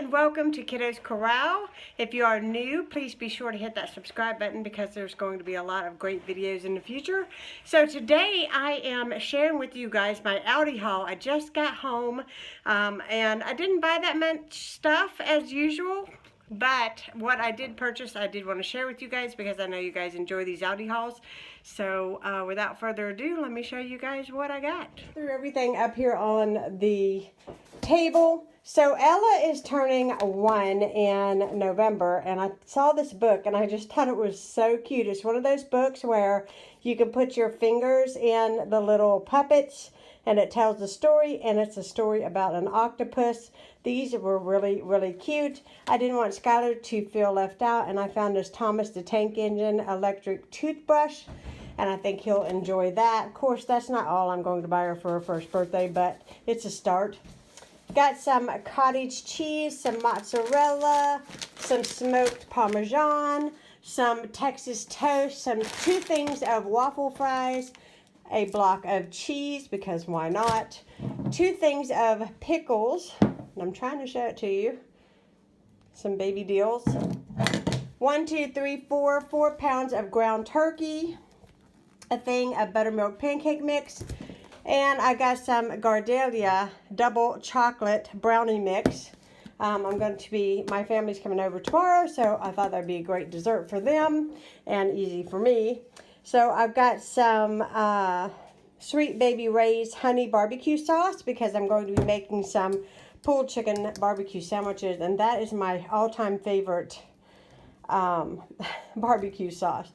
and welcome to Kiddos Corral. If you are new, please be sure to hit that subscribe button because there's going to be a lot of great videos in the future. So today I am sharing with you guys my Aldi haul. I just got home and I didn't buy that much stuff as usual. But what I did purchase, I did want to share with you guys because I know you guys enjoy these Aldi hauls. So without further ado, let me show you guys what I got. Threw everything up here on the table. So Ella is turning 1 in November, and I saw this book and I just thought it was so cute. It's one of those books where you can put your fingers in the little puppets and it tells a story, and it's a story about an octopus. These were really, really cute. I didn't want Skylar to feel left out, and I found this Thomas the Tank Engine electric toothbrush, and I think he'll enjoy that. Of course, that's not all I'm going to buy her for her first birthday, but it's a start. Got some cottage cheese, some mozzarella, some smoked Parmesan, some Texas toast, two things of waffle fries, a block of cheese, because why not? 2 things of pickles, and I'm trying to show it to you. Some baby deals. 1, 2, 3, 4 pounds of ground turkey, a thing of buttermilk pancake mix, and I got some Gardenia double chocolate brownie mix. My family's coming over tomorrow, so I thought that'd be a great dessert for them and easy for me. So I've got some Sweet Baby Ray's honey barbecue sauce because I'm going to be making some pulled chicken barbecue sandwiches, and that is my all-time favorite barbecue sauce.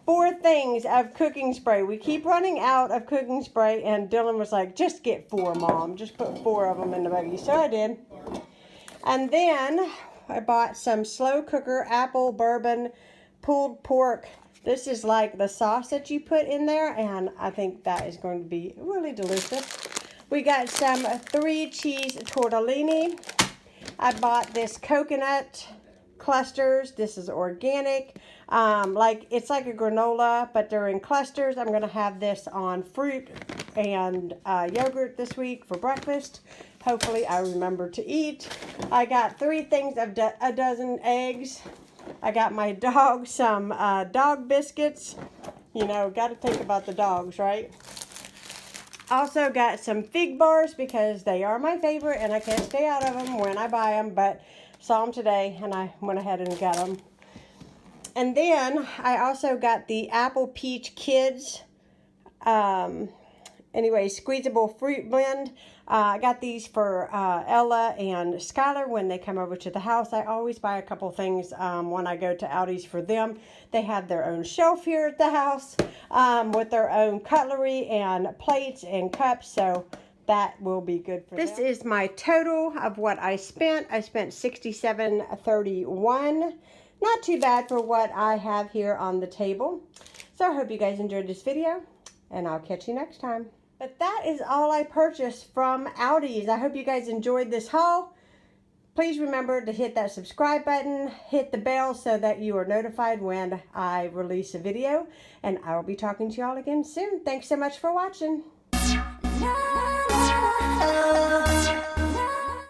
4 things of cooking spray. We keep running out of cooking spray, and Dylan was like, just get 4, Mom. Just put 4 of them in the buggy. So I did. And then I bought some slow cooker apple bourbon pulled pork. This is like the sauce that you put in there, and I think that is going to be really delicious. We got some 3 cheese tortellini. I bought this coconut clusters. This is organic. It's like a granola, but they're in clusters. I'm going to have this on fruit and yogurt this week for breakfast. Hopefully I remember to eat. I got 3 things of a dozen eggs. I got my dog some dog biscuits. You know, got to think about the dogs, right? Also got some fig bars because they are my favorite and I can't stay out of them when I buy them, but saw them today and I went ahead and got them. And then I also got the Apple Peach Kids squeezable fruit blend. I got these for Ella and Skylar when they come over to the house. I always buy a couple things when I go to Aldi's for them. They have their own shelf here at the house with their own cutlery and plates and cups, so that will be good for them. This is my total of what I spent. I spent $67.31. Not too bad for what I have here on the table. So I hope you guys enjoyed this video, and I'll catch you next time. But that is all I purchased from Aldi's. I hope you guys enjoyed this haul. Please remember to hit that subscribe button, hit the bell so that you are notified when I release a video. And I will be talking to y'all again soon. Thanks so much for watching.